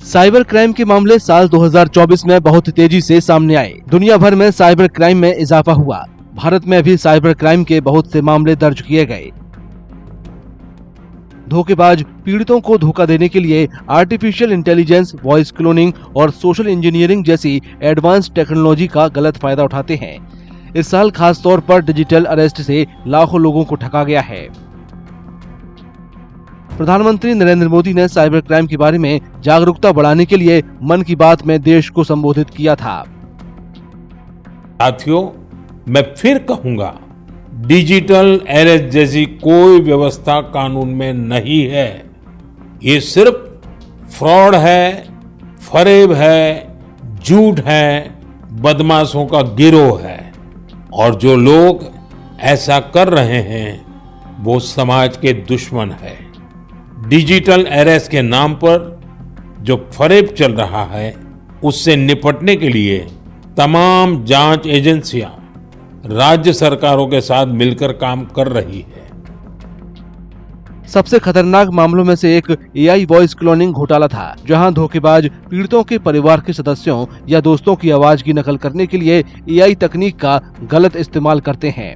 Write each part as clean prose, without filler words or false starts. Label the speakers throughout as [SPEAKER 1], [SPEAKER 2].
[SPEAKER 1] Cyber crime के मामले साल 2024 में बहुत तेजी से सामने आए। दुनिया भर में साइबर क्राइम में इजाफा हुआ। भारत में भी साइबर क्राइम के बहुत से मामले दर्ज किए गए। धोखेबाज पीड़ितों को धोखा देने के लिए आर्टिफिशियल इंटेलिजेंस, वॉइस क्लोनिंग और सोशल इंजीनियरिंग जैसी एडवांस टेक्नोलॉजी का गलत फायदा उठाते हैं। इस साल खास तौर पर डिजिटल अरेस्ट से लाखों लोगों को ठगा गया है। प्रधानमंत्री नरेंद्र मोदी ने साइबर क्राइम के बारे में जागरूकता बढ़ाने के लिए मन की बात में देश को संबोधित किया था।
[SPEAKER 2] साथियों, मैं फिर कहूंगा, डिजिटल अरेस्ट जैसी कोई व्यवस्था कानून में नहीं है। ये सिर्फ फ्रॉड है, फरेब है, झूठ है, बदमाशों का गिरोह है। और जो लोग ऐसा कर रहे हैं वो समाज के दुश्मन है। डिजिटल अरेस्ट के नाम पर जो फरेब चल रहा है उससे निपटने के लिए तमाम जांच एजेंसियां राज्य सरकारों के साथ मिलकर काम कर रही है।
[SPEAKER 1] सबसे खतरनाक मामलों में से एक एआई वॉइस क्लोनिंग घोटाला था, जहां धोखेबाज पीड़ितों के परिवार के सदस्यों या दोस्तों की आवाज की नकल करने के लिए एआई तकनीक का गलत इस्तेमाल करते हैं।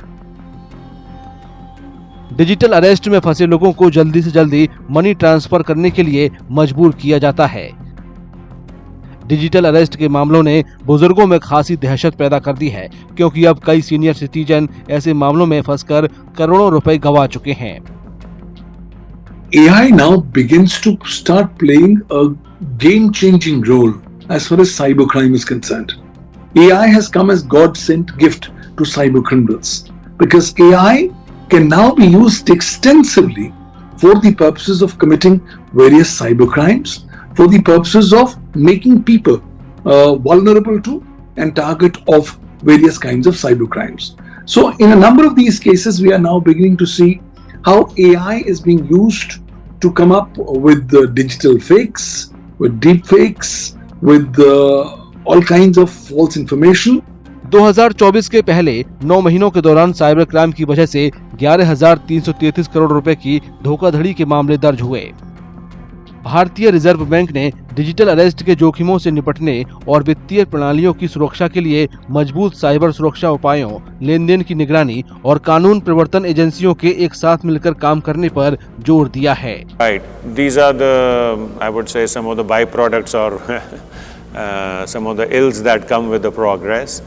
[SPEAKER 1] डिजिटल अरेस्ट में फंसे लोगों को जल्दी से जल्दी मनी ट्रांसफर करने के लिए मजबूर किया जाता है। डिजिटल अरेस्ट के मामलों ने बुजुर्गों में खासी दहशत पैदा कर दी है, क्योंकि अब कई सीनियर सिटीजन ऐसे मामलों में फंसकर करोड़ों रुपए गंवा चुके हैं।
[SPEAKER 3] AI now begins to start playing a game-changing role as far as cybercrime is concerned. AI has come as God-sent gift to cyber criminals because AI can now be used extensively for the purposes of committing various cyber crimes, for the purposes of making people vulnerable to and target of various kinds of cyber crimes. So in a number of these cases, we are now beginning to see how AI is being used to come up with digital fakes, with deep fakes, with all kinds of false information.
[SPEAKER 1] 2024 के पहले 9 महीनों के दौरान cyber crime की वजह से 11,333 करोड़ रुपए की धोखाधड़ी के मामले दर्ज हुए। भारतीय रिजर्व बैंक ने डिजिटल अरेस्ट के जोखिमों से निपटने और वित्तीय प्रणालियों की सुरक्षा के लिए मजबूत साइबर सुरक्षा उपायों, लेन-देन की निगरानी और कानून प्रवर्तन एजेंसियों के एक साथ मिलकर काम करने पर जोर दिया है।
[SPEAKER 4] Right. These are the, I would say, some of the byproducts or some of the ills that come with the progress.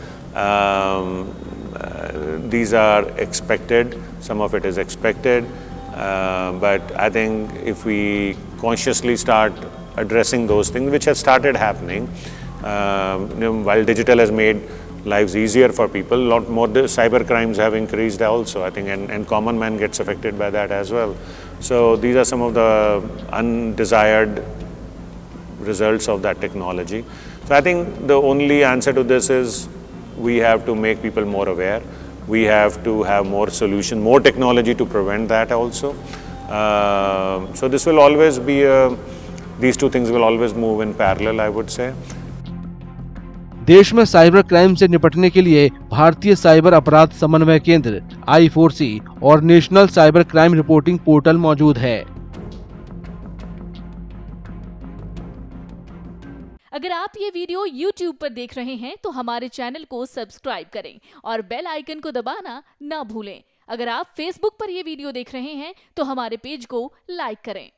[SPEAKER 4] These are expected. Some of it is expected. But I think if we consciously start addressing those things, which have started happening, while digital has made lives easier for people, a lot more cyber crimes have increased also, I think, and common man gets affected by that as well. So these are some of the undesired results of that technology. So I think the only answer to this is we have to make people more aware. We have to have more solution, more technology to prevent that also. So this will always be these two things will always move in parallel, I would say.
[SPEAKER 1] देश में cyber crime से निपटने के लिए भारतीय cyber अपराध समन्वय केंद्र I4C और national cyber crime reporting portal मौजूद है।
[SPEAKER 5] अगर आप ये वीडियो YouTube पर देख रहे हैं तो हमारे चैनल को सब्सक्राइब करें और बेल आइकन को दबाना ना भूलें। अगर आप Facebook पर ये वीडियो देख रहे हैं तो हमारे पेज को लाइक करें।